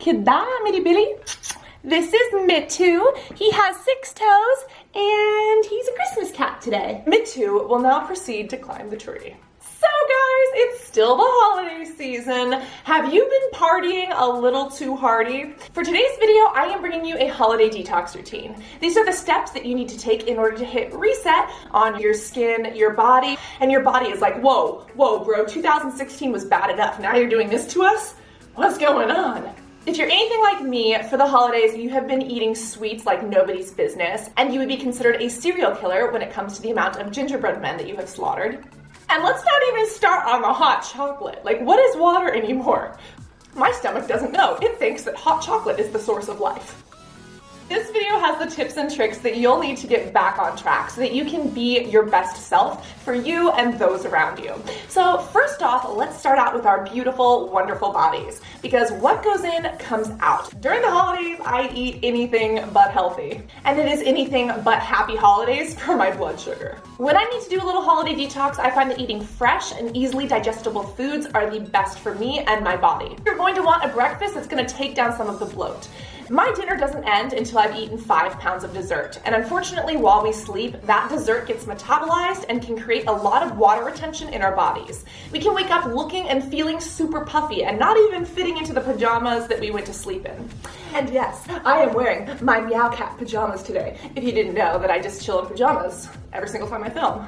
Goodbye, Mitty Billy. This is Mittu. He has 6 toes and he's a Christmas cat today. Mittu will now proceed to climb the tree. So guys, it's still the holiday season. Have you been partying a little too hardy? For today's video, I am bringing you a holiday detox routine. These are the steps that you need to take in order to hit reset on your skin, your body, and your body is like, whoa, bro, 2016 was bad enough. Now you're doing this to us? What's going on? If you're anything like me, for the holidays, you have been eating sweets like nobody's business, and you would be considered a serial killer when it comes to the amount of gingerbread men that you have slaughtered. And let's not even start on the hot chocolate. Like, what is water anymore? My stomach doesn't know. It thinks that hot chocolate is the source of life. This video has the tips and tricks that you'll need to get back on track so that you can be your best self for you and those around you. So first off, let's start out with our beautiful, wonderful bodies, because what goes in comes out. During the holidays, I eat anything but healthy, and it is anything but happy holidays for my blood sugar. When I need to do a little holiday detox, I find that eating fresh and easily digestible foods are the best for me and my body. You're going to want a breakfast that's going to take down some of the bloat. My dinner doesn't end until I've eaten 5 pounds of dessert, and unfortunately while we sleep, that dessert gets metabolized and can create a lot of water retention in our bodies. We can wake up looking and feeling super puffy and not even fitting into the pajamas that we went to sleep in. And yes, I am wearing my Meow Cat pajamas today, if you didn't know that I just chill in pajamas every single time I film.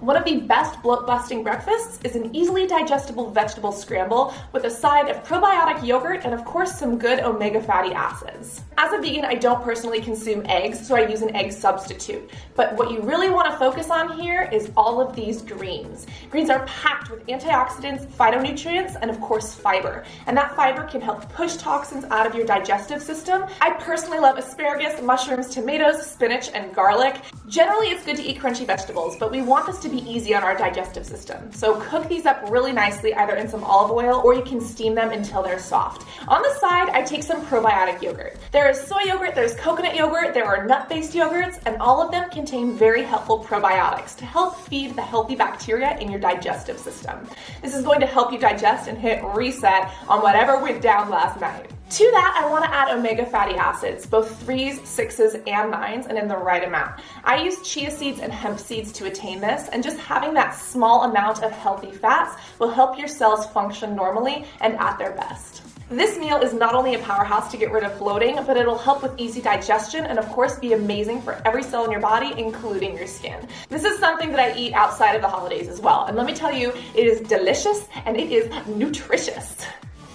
One of the best bloat-busting breakfasts is an easily digestible vegetable scramble with a side of probiotic yogurt and of course some good omega fatty acids. As a vegan, I don't personally consume eggs, so I use an egg substitute. But what you really want to focus on here is all of these greens. Greens are packed with antioxidants, phytonutrients, and of course fiber. And that fiber can help push toxins out of your digestive system. I personally love asparagus, mushrooms, tomatoes, spinach, and garlic. Generally, it's good to eat crunchy vegetables, but we want this to be easy on our digestive system. So cook these up really nicely, either in some olive oil or you can steam them until they're soft. On the side, I take some probiotic yogurt. There is soy yogurt, there's coconut yogurt, there are nut-based yogurts, and all of them contain very helpful probiotics to help feed the healthy bacteria in your digestive system. This is going to help you digest and hit reset on whatever went down last night. To that, I want to add omega fatty acids, both 3s, 6s, and 9s, and in the right amount. I use chia seeds and hemp seeds to attain this, and just having that small amount of healthy fats will help your cells function normally and at their best. This meal is not only a powerhouse to get rid of bloating, but it'll help with easy digestion and of course be amazing for every cell in your body, including your skin. This is something that I eat outside of the holidays as well, and let me tell you, it is delicious and it is nutritious.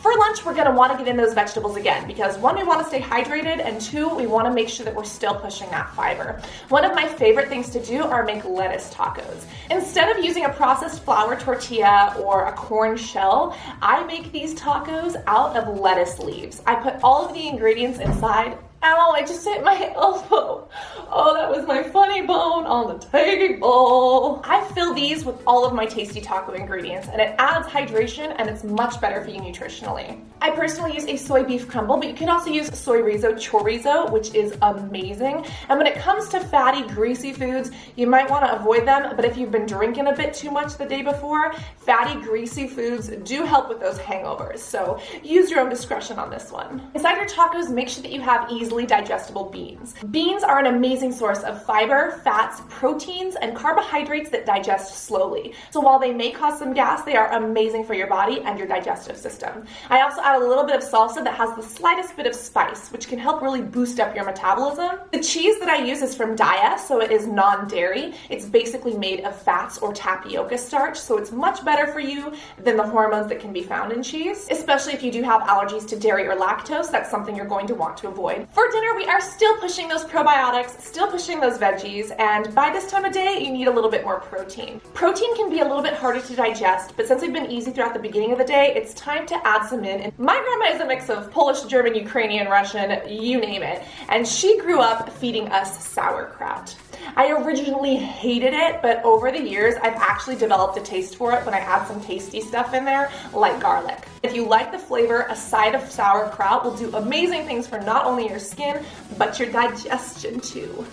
For lunch, we're going to want to get in those vegetables again because 1, we want to stay hydrated, and 2, we want to make sure that we're still pushing that fiber. One of my favorite things to do are make lettuce tacos. Instead of using a processed flour tortilla or a corn shell, I make these tacos out of lettuce leaves. I put all of the ingredients inside. Ow, I just hit my elbow. Oh, that was my funny bone on the table. I fill these with all of my tasty taco ingredients, and it adds hydration and it's much better for you nutritionally. I personally use a soy beef crumble, but you can also use soy chorizo, which is amazing. And when it comes to fatty, greasy foods, you might want to avoid them, but if you've been drinking a bit too much the day before, fatty, greasy foods do help with those hangovers. So use your own discretion on this one. Inside your tacos, make sure that you have easily digestible beans. Beans are an amazing source of fiber, fats, proteins, and carbohydrates that digest slowly. So while they may cause some gas, they are amazing for your body and your digestive system. I also add a little bit of salsa that has the slightest bit of spice, which can help really boost up your metabolism. The cheese that I use is from Diya, so it is non-dairy. It's basically made of fats or tapioca starch, so it's much better for you than the hormones that can be found in cheese. Especially if you do have allergies to dairy or lactose, that's something you're going to want to avoid. For dinner, we are still pushing those probiotics, still pushing those veggies, and by this time of day, you need a little bit more protein. Protein can be a little bit harder to digest, but since we've been easy throughout the beginning of the day, it's time to add some in. My grandma is a mix of Polish, German, Ukrainian, Russian, you name it, and she grew up feeding us sauerkraut. I originally hated it, but over the years, I've actually developed a taste for it when I add some tasty stuff in there, like garlic. If you like the flavor, a side of sauerkraut will do amazing things for not only your skin, but your digestion too.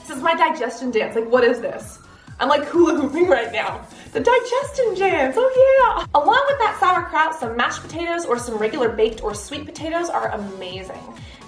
This is my digestion dance. Like, what is this? I'm like hula hooping right now. The digestion jams, oh yeah! Along with that sauerkraut, some mashed potatoes or some regular baked or sweet potatoes are amazing.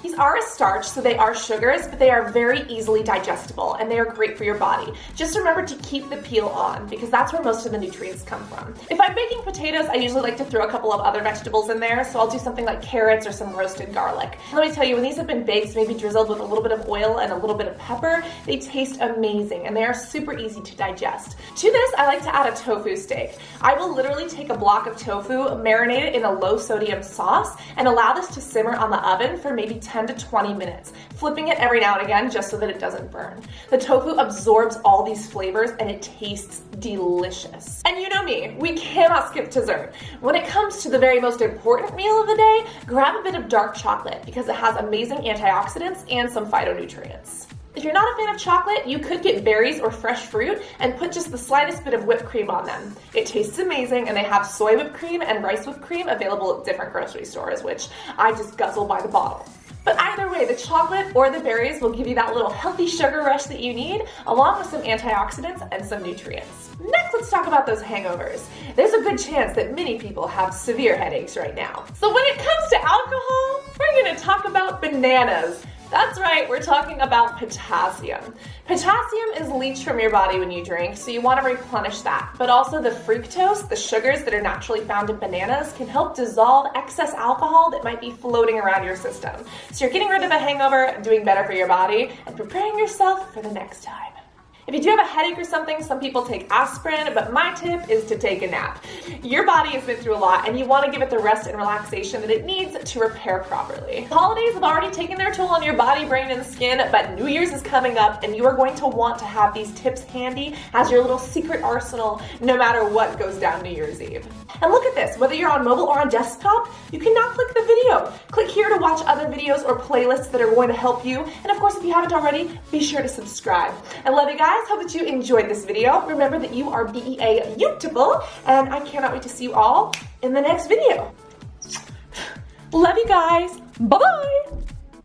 These are a starch, so they are sugars, but they are very easily digestible and they are great for your body. Just remember to keep the peel on because that's where most of the nutrients come from. If I'm baking potatoes, I usually like to throw a couple of other vegetables in there, so I'll do something like carrots or some roasted garlic. Let me tell you, when these have been baked, maybe drizzled with a little bit of oil and a little bit of pepper, they taste amazing and they are super easy to digest. To this, I like to add a tofu steak. I will literally take a block of tofu, marinate it in a low sodium sauce, and allow this to simmer on the oven for maybe 10 to 20 minutes, flipping it every now and again just so that it doesn't burn. The tofu absorbs all these flavors and it tastes delicious. And you know me, we cannot skip dessert. When it comes to the very most important meal of the day, grab a bit of dark chocolate because it has amazing antioxidants and some phytonutrients. If you're not a fan of chocolate, you could get berries or fresh fruit and put just the slightest bit of whipped cream on them. It tastes amazing, and they have soy whipped cream and rice whipped cream available at different grocery stores, which I just guzzle by the bottle. But either way, the chocolate or the berries will give you that little healthy sugar rush that you need, along with some antioxidants and some nutrients. Next, let's talk about those hangovers. There's a good chance that many people have severe headaches right now. So when it comes to alcohol, we're going to talk about bananas. That's right, we're talking about potassium. Potassium is leached from your body when you drink, so you want to replenish that. But also the fructose, the sugars that are naturally found in bananas, can help dissolve excess alcohol that might be floating around your system. So you're getting rid of a hangover, doing better for your body, and preparing yourself for the next time. If you do have a headache or something, some people take aspirin, but my tip is to take a nap. Your body has been through a lot and you want to give it the rest and relaxation that it needs to repair properly. The holidays have already taken their toll on your body, brain, and skin, but New Year's is coming up and you are going to want to have these tips handy as your little secret arsenal no matter what goes down New Year's Eve. And look at this, whether you're on mobile or on desktop, you can now click the video. Click here to watch other videos or playlists that are going to help you. And of course, if you haven't already, be sure to subscribe. I love you guys. Hope that you enjoyed this video. Remember that you are beautiful, and I cannot wait to see you all in the next video. Love you guys. Bye-bye.